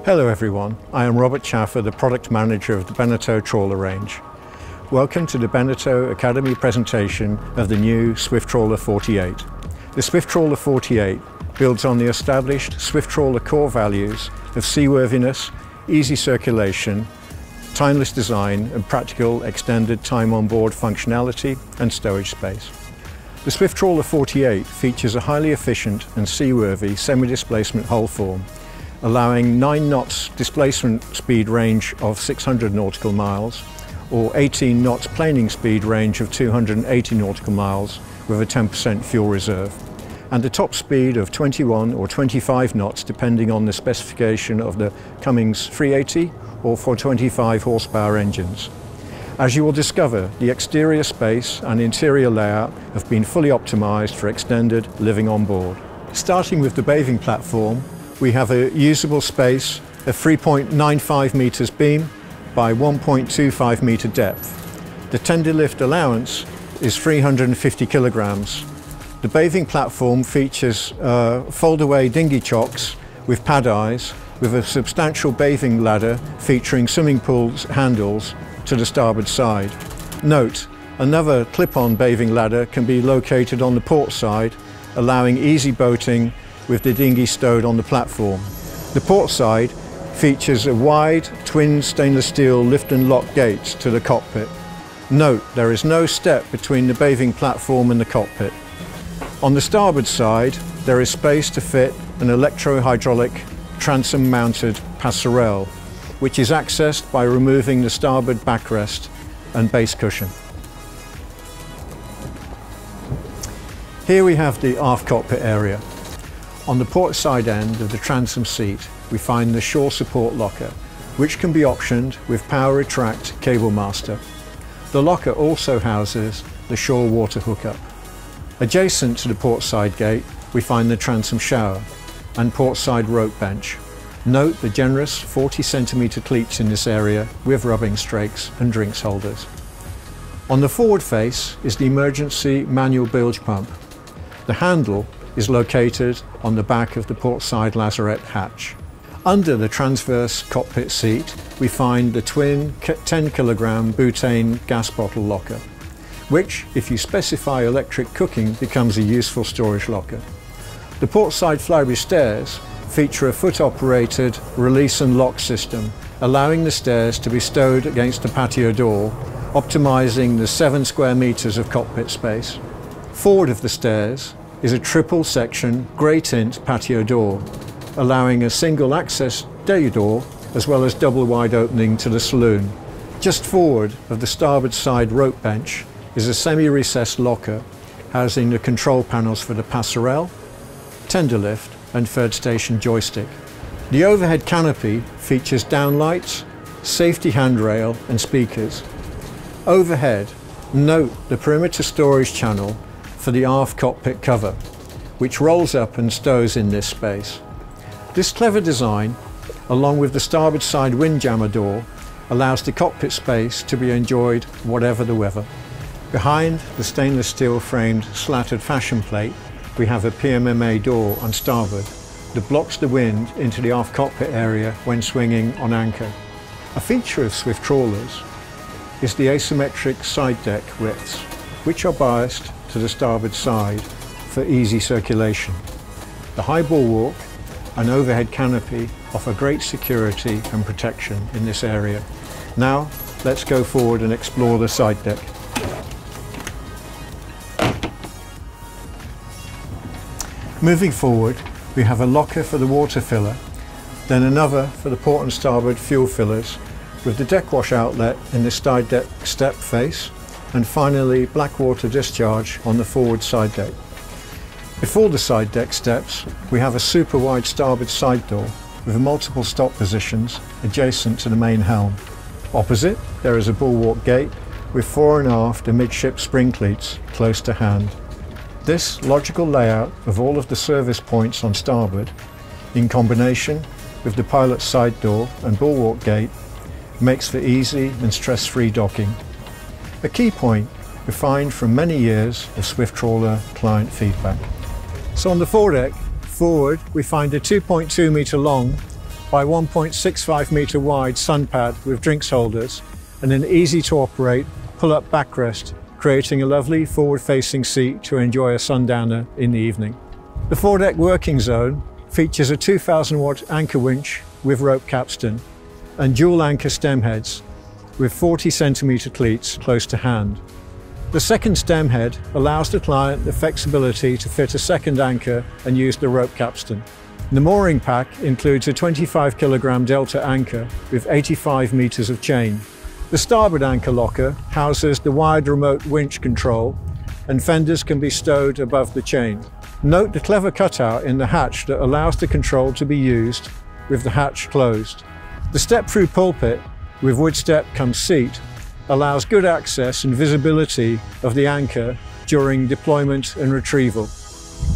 Hello everyone, I am Robert Chaffer, the product manager of the Beneteau trawler range. Welcome to the Beneteau Academy presentation of the new Swift Trawler 48. The Swift Trawler 48 builds on the established Swift Trawler core values of seaworthiness, easy circulation, timeless design and practical extended time on board functionality and stowage space. The Swift Trawler 48 features a highly efficient and seaworthy semi-displacement hull form, allowing 9 knots displacement speed range of 600 nautical miles or 18 knots planing speed range of 280 nautical miles with a 10% fuel reserve, and a top speed of 21 or 25 knots depending on the specification of the Cummins 380 or 425 horsepower engines. As you will discover, the exterior space and interior layout have been fully optimized for extended living on board. Starting with the bathing platform, we have a usable space of 3.95 meters beam by 1.25 meter depth. The tender lift allowance is 350 kilograms. The bathing platform features fold-away dinghy chocks with pad eyes, with a substantial bathing ladder featuring swimming pool handles to the starboard side. Note, another clip-on bathing ladder can be located on the port side, allowing easy boating with the dinghy stowed on the platform. The port side features a wide twin stainless steel lift and lock gates to the cockpit. Note, there is no step between the bathing platform and the cockpit. On the starboard side, there is space to fit an electro-hydraulic transom mounted passerelle, which is accessed by removing the starboard backrest and base cushion. Here we have the aft cockpit area. On the port side end of the transom seat, we find the shore support locker, which can be optioned with power retract cable master. The locker also houses the shore water hookup. Adjacent to the port side gate, we find the transom shower and port side rope bench. Note the generous 40 centimeter cleats in this area with rubbing strakes and drinks holders. On the forward face is the emergency manual bilge pump. The handle is located on the back of the port side lazarette hatch. Under the transverse cockpit seat, we find the twin 10 kilogram butane gas bottle locker, which, if you specify electric cooking, becomes a useful storage locker. The port side flyby stairs feature a foot-operated release and lock system, allowing the stairs to be stowed against the patio door, optimizing the 7 square meters of cockpit space. Forward of the stairs is a triple section grey tint patio door, allowing a single access day door as well as double wide opening to the saloon. Just forward of the starboard side rope bench is a semi-recessed locker housing the control panels for the passerelle, tender lift and third station joystick. The overhead canopy features downlights, safety handrail and speakers. Overhead, note the perimeter storage channel for the aft cockpit cover, which rolls up and stows in this space. This clever design, along with the starboard side windjammer door, allows the cockpit space to be enjoyed whatever the weather. Behind the stainless steel framed slatted fashion plate, we have a PMMA door on starboard that blocks the wind into the aft cockpit area when swinging on anchor. A feature of Swift Trawlers is the asymmetric side deck widths, which are biased to the starboard side for easy circulation. The high bulwark and overhead canopy offer great security and protection in this area. Now, let's go forward and explore the side deck. Moving forward, we have a locker for the water filler, then another for the port and starboard fuel fillers, with the deck wash outlet in the side deck step face, and finally black water discharge on the forward side deck. Before the side deck steps, we have a super wide starboard side door with multiple stop positions adjacent to the main helm. Opposite, there is a bulwark gate with fore and aft amidship spring cleats close to hand. This logical layout of all of the service points on starboard, in combination with the pilot's side door and bulwark gate, makes for easy and stress-free docking. A key point refined from many years of Swift Trawler client feedback. So on the foredeck, forward we find a 2.2 metre long by 1.65 metre wide sun pad with drinks holders and an easy to operate pull-up backrest, creating a lovely forward-facing seat to enjoy a sundowner in the evening. The foredeck working zone features a 2000 watt anchor winch with rope capstan and dual anchor stem heads with 40 centimetre cleats close to hand. The second stem head allows the client the flexibility to fit a second anchor and use the rope capstan. The mooring pack includes a 25 kilogram delta anchor with 85 meters of chain. The starboard anchor locker houses the wired remote winch control, and fenders can be stowed above the chain. Note the clever cutout in the hatch that allows the control to be used with the hatch closed. The step-through pulpit with wood step cum seat allows good access and visibility of the anchor during deployment and retrieval.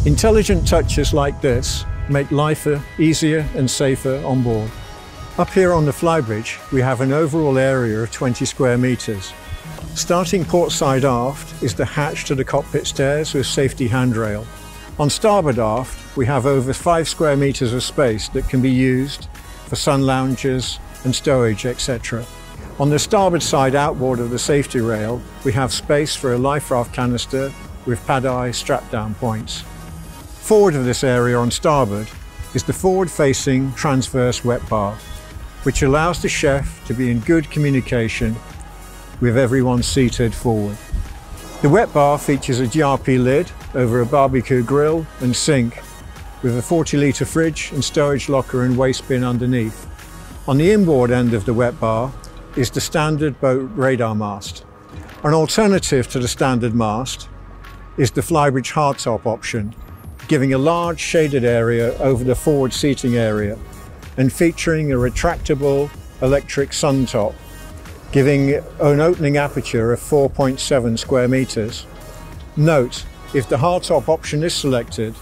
Intelligent touches like this make life easier and safer on board. Up here on the flybridge, we have an overall area of 20 square meters. Starting port side aft is the hatch to the cockpit stairs with safety handrail. On starboard aft, we have over 5 square meters of space that can be used for sun lounges and stowage, etc. On the starboard side outboard of the safety rail, we have space for a life raft canister with pad-eye strap-down points. Forward of this area on starboard is the forward-facing transverse wet bar, which allows the chef to be in good communication with everyone seated forward. The wet bar features a GRP lid over a barbecue grill and sink with a 40-litre fridge and storage locker and waste bin underneath. On the inboard end of the wet bar is the standard boat radar mast. An alternative to the standard mast is the flybridge hardtop option, giving a large shaded area over the forward seating area and featuring a retractable electric sun top, giving an opening aperture of 4.7 square meters. Note, if the hardtop option is selected,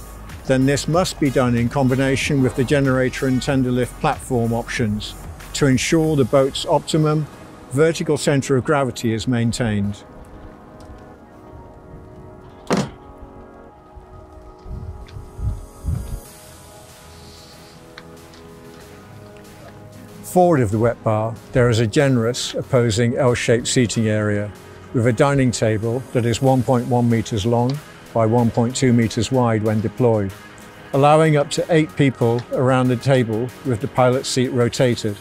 then this must be done in combination with the generator and tender lift platform options to ensure the boat's optimum vertical center of gravity is maintained. Forward of the wet bar, there is a generous opposing L-shaped seating area with a dining table that is 1.1 meters long by 1.2 meters wide when deployed, allowing up to 8 people around the table with the pilot seat rotated.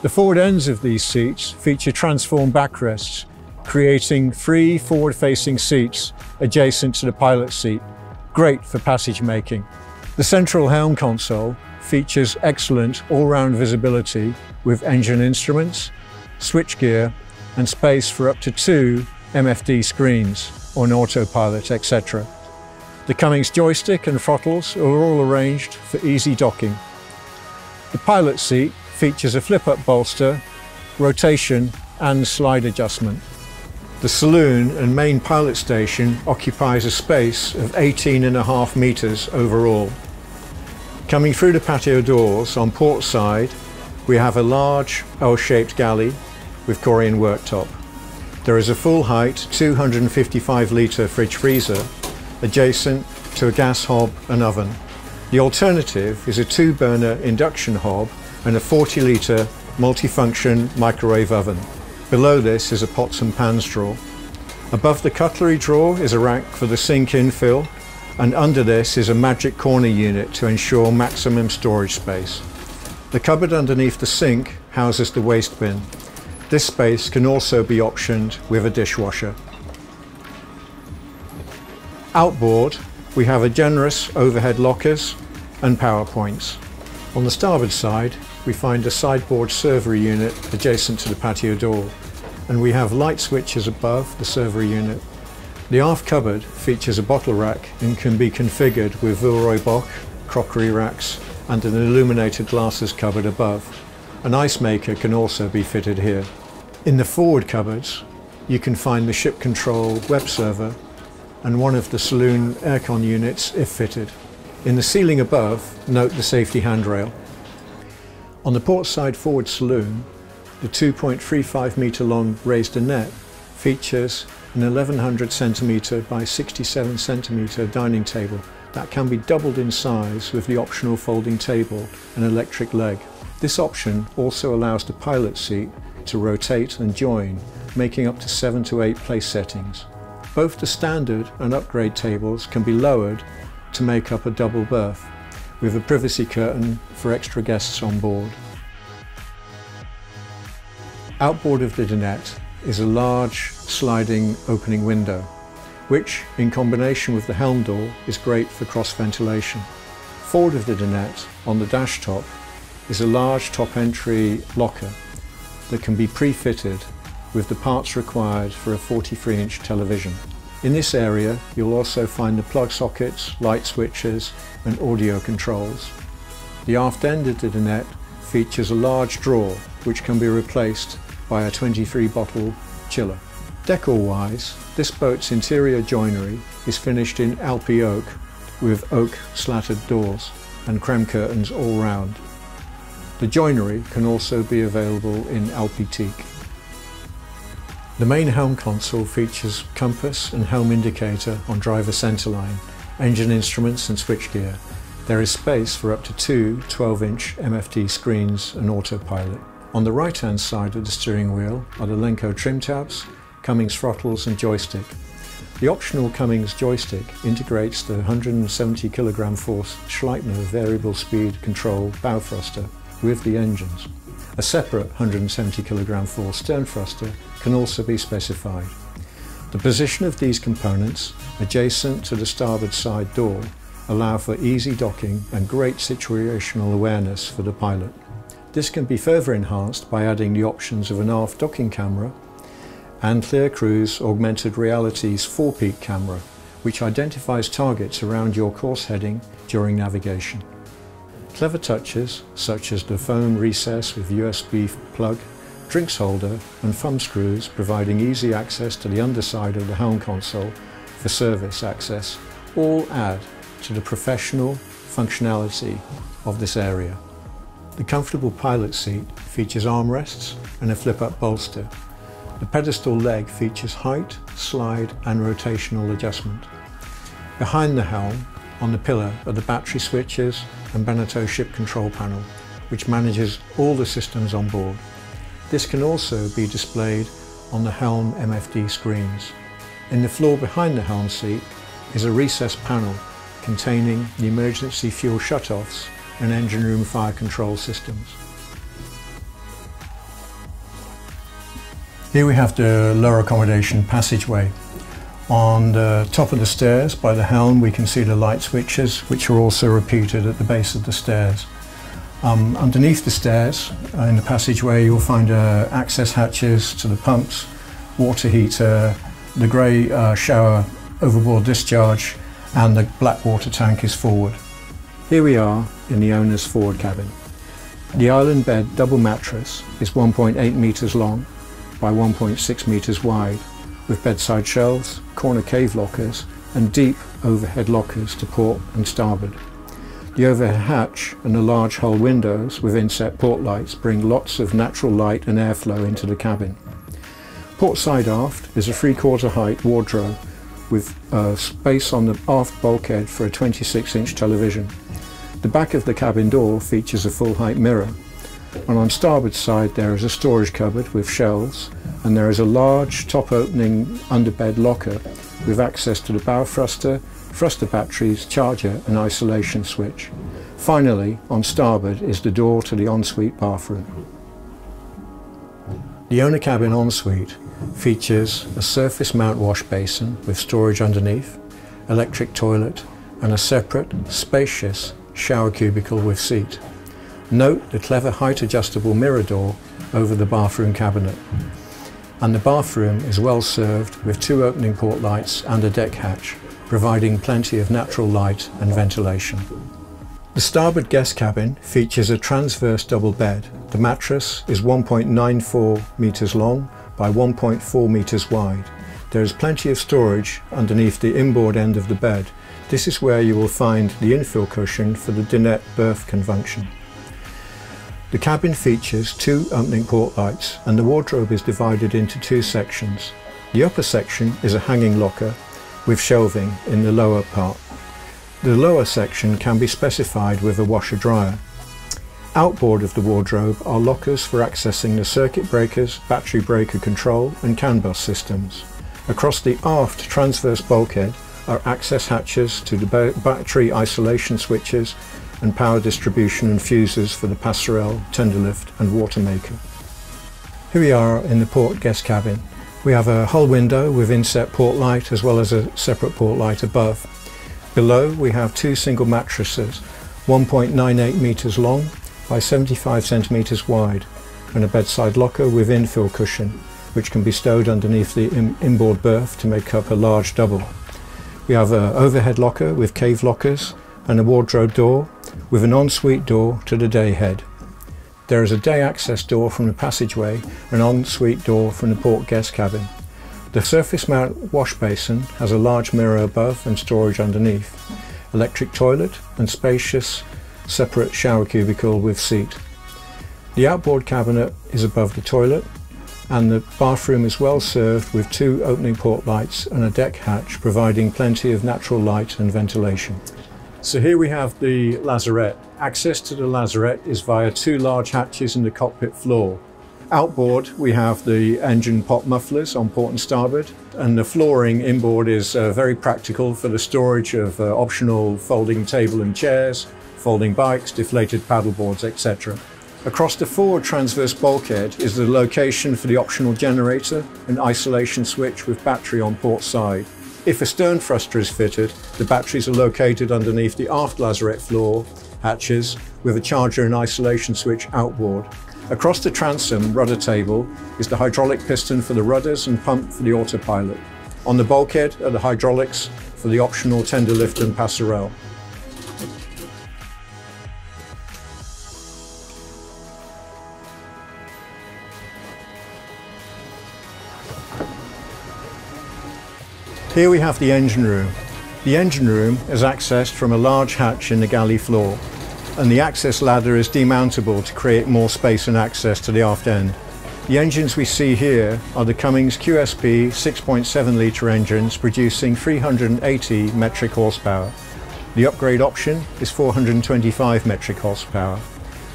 The forward ends of these seats feature transform backrests, creating 3 forward-facing seats adjacent to the pilot seat, great for passage making. The central helm console features excellent all-round visibility with engine instruments, switchgear, and space for up to 2 MFD screens or an autopilot, etc. The Cummins joystick and throttles are all arranged for easy docking. The pilot seat features a flip-up bolster, rotation and slide adjustment. The saloon and main pilot station occupies a space of 18.5 meters overall. Coming through the patio doors on port side, we have a large L-shaped galley with Korean worktop. There is a full-height 255-litre fridge freezer adjacent to a gas hob and oven. The alternative is a 2-burner induction hob and a 40-litre multifunction microwave oven. Below this is a pots and pans drawer. Above the cutlery drawer is a rack for the sink infill, and under this is a magic corner unit to ensure maximum storage space. The cupboard underneath the sink houses the waste bin. This space can also be optioned with a dishwasher. Outboard, we have a generous overhead lockers and power points. On the starboard side, we find a sideboard servery unit adjacent to the patio door, and we have light switches above the servery unit. The aft cupboard features a bottle rack and can be configured with Villeroy Boch crockery racks and an illuminated glasses cupboard above. An ice maker can also be fitted here. In the forward cupboards, you can find the ship control web server and one of the saloon aircon units if fitted. In the ceiling above, note the safety handrail. On the port side forward saloon, the 2.35 metre long raised net features an 1100 centimetre by 67 centimetre dining table that can be doubled in size with the optional folding table and electric leg. This option also allows the pilot seat to rotate and join, making up to 7 to 8 place settings. Both the standard and upgrade tables can be lowered to make up a double berth, with a privacy curtain for extra guests on board. Outboard of the dinette is a large sliding opening window, which in combination with the helm door is great for cross ventilation. Forward of the dinette, on the dash top, is a large top entry locker that can be pre-fitted with the parts required for a 43-inch television. In this area you'll also find the plug sockets, light switches and audio controls. The aft end of the dinette features a large drawer which can be replaced by a 23-bottle chiller. Decor-wise, this boat's interior joinery is finished in Alpi oak with oak slatted doors and creme curtains all round. The joinery can also be available in Alpi teak. The main helm console features compass and helm indicator on driver centerline, engine instruments and switchgear. There is space for up to 2 12-inch MFD screens and autopilot. On the right-hand side of the steering wheel are the Lenco trim tabs, Cummins throttles and joystick. The optional Cummins joystick integrates the 170 kg force Schleitner variable speed control bow thruster with the engines. A separate 170 kg force stern thruster can also be specified. The position of these components, adjacent to the starboard side door, allow for easy docking and great situational awareness for the pilot. This can be further enhanced by adding the options of an aft docking camera and Clear Cruise Augmented Reality's 4-peak camera, which identifies targets around your course heading during navigation. Clever touches such as the foam recess with USB plug, drinks holder and thumb screws providing easy access to the underside of the helm console for service access all add to the professional functionality of this area. The comfortable pilot seat features armrests and a flip-up bolster. The pedestal leg features height, slide and rotational adjustment. Behind the helm, on the pillar, are the battery switches and Beneteau ship control panel, which manages all the systems on board. This can also be displayed on the helm MFD screens. In the floor behind the helm seat is a recessed panel containing the emergency fuel shutoffs and engine room fire control systems. Here we have the lower accommodation passageway. On the top of the stairs by the helm we can see the light switches, which are also repeated at the base of the stairs. Underneath the stairs in the passageway you'll find access hatches to the pumps, water heater, the grey shower overboard discharge and the black water tank is forward. Here we are in the owner's forward cabin. The island bed double mattress is 1.8 metres long by 1.6 metres wide, with bedside shelves, corner cave lockers and deep overhead lockers to port and starboard. The overhead hatch and the large hull windows with inset port lights bring lots of natural light and airflow into the cabin. Port side aft is a 3/4 height wardrobe with space on the aft bulkhead for a 26-inch television. The back of the cabin door features a full height mirror, and on starboard side there is a storage cupboard with shelves, and there is a large top opening underbed locker with access to the bow thruster, thruster batteries, charger and isolation switch. Finally, on starboard is the door to the ensuite bathroom. The owner cabin ensuite features a surface mount wash basin with storage underneath, electric toilet and a separate, spacious shower cubicle with seat. Note the clever height adjustable mirror door over the bathroom cabinet. And the bathroom is well served with 2 opening port lights and a deck hatch, providing plenty of natural light and ventilation. The starboard guest cabin features a transverse double bed. The mattress is 1.94 metres long by 1.4 metres wide. There is plenty of storage underneath the inboard end of the bed. This is where you will find the infill cushion for the dinette berth confunction. The cabin features 2 opening port lights and the wardrobe is divided into 2 sections. The upper section is a hanging locker with shelving in the lower part. The lower section can be specified with a washer-dryer. Outboard of the wardrobe are lockers for accessing the circuit breakers, battery breaker control and CAN bus systems. Across the aft transverse bulkhead are access hatches to the battery isolation switches and power distribution and fuses for the passerelle, tender lift and water maker. Here we are in the port guest cabin. We have a hull window with inset port light as well as a separate port light above. Below we have two single mattresses, 1.98 metres long by 75 centimetres wide, and a bedside locker with infill cushion, which can be stowed underneath the inboard berth to make up a large double. We have an overhead locker with cave lockers and a wardrobe door with an ensuite door to the day head. There is a day access door from the passageway and an ensuite door from the port guest cabin. The surface mount wash basin has a large mirror above and storage underneath, electric toilet and spacious separate shower cubicle with seat. The outboard cabinet is above the toilet, and the bathroom is well served with two opening port lights and a deck hatch providing plenty of natural light and ventilation. So here we have the lazarette. Access to the lazarette is via two large hatches in the cockpit floor. Outboard we have the engine pop mufflers on port and starboard, and the flooring inboard is very practical for the storage of optional folding table and chairs, folding bikes, deflated paddleboards, etc. Across the forward transverse bulkhead is the location for the optional generator and isolation switch with battery on port side. If a stern thruster is fitted, the batteries are located underneath the aft lazarette floor hatches with a charger and isolation switch outboard. Across the transom rudder table is the hydraulic piston for the rudders and pump for the autopilot. On the bulkhead are the hydraulics for the optional tender lift and passerelle. Here we have the engine room. The engine room is accessed from a large hatch in the galley floor, and the access ladder is demountable to create more space and access to the aft end. The engines we see here are the Cummins QSB 6.7 litre engines producing 380 metric horsepower. The upgrade option is 425 metric horsepower.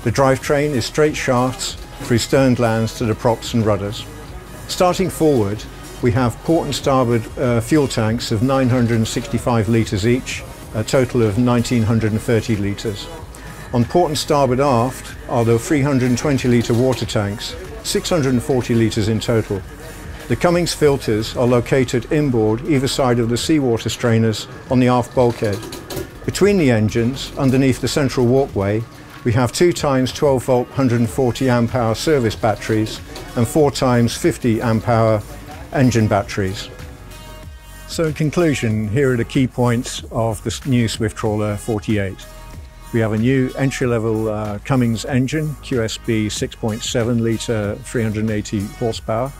The drivetrain is straight shafts through stern glands to the props and rudders. Starting forward, we have port and starboard fuel tanks of 965 litres each, a total of 1930 litres. On port and starboard aft are the 320 litre water tanks, 640 litres in total. The Cummins filters are located inboard either side of the seawater strainers on the aft bulkhead. Between the engines, underneath the central walkway, we have 2 times 12 volt 140 amp hour service batteries and 4 times 50 amp hour engine batteries. So in conclusion, here are the key points of the new Swift Trawler 48. We have a new entry-level Cummins engine, QSB 6.7 litre 380 horsepower.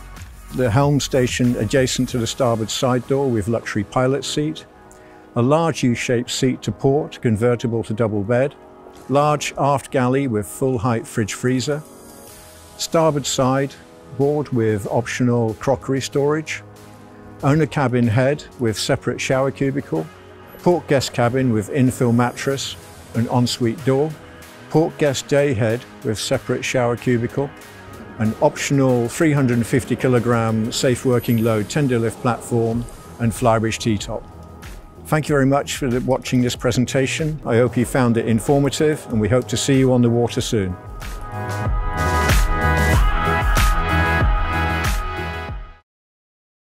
The helm station adjacent to the starboard side door with luxury pilot seat. A large U-shaped seat to port, convertible to double bed. Large aft galley with full height fridge freezer. Starboard side board with optional crockery storage, owner cabin head with separate shower cubicle, port guest cabin with infill mattress and ensuite door, port guest day head with separate shower cubicle, an optional 350 kilogram safe working load tender lift platform and flybridge T-top. Thank you very much for watching this presentation. I hope you found it informative, and we hope to see you on the water soon.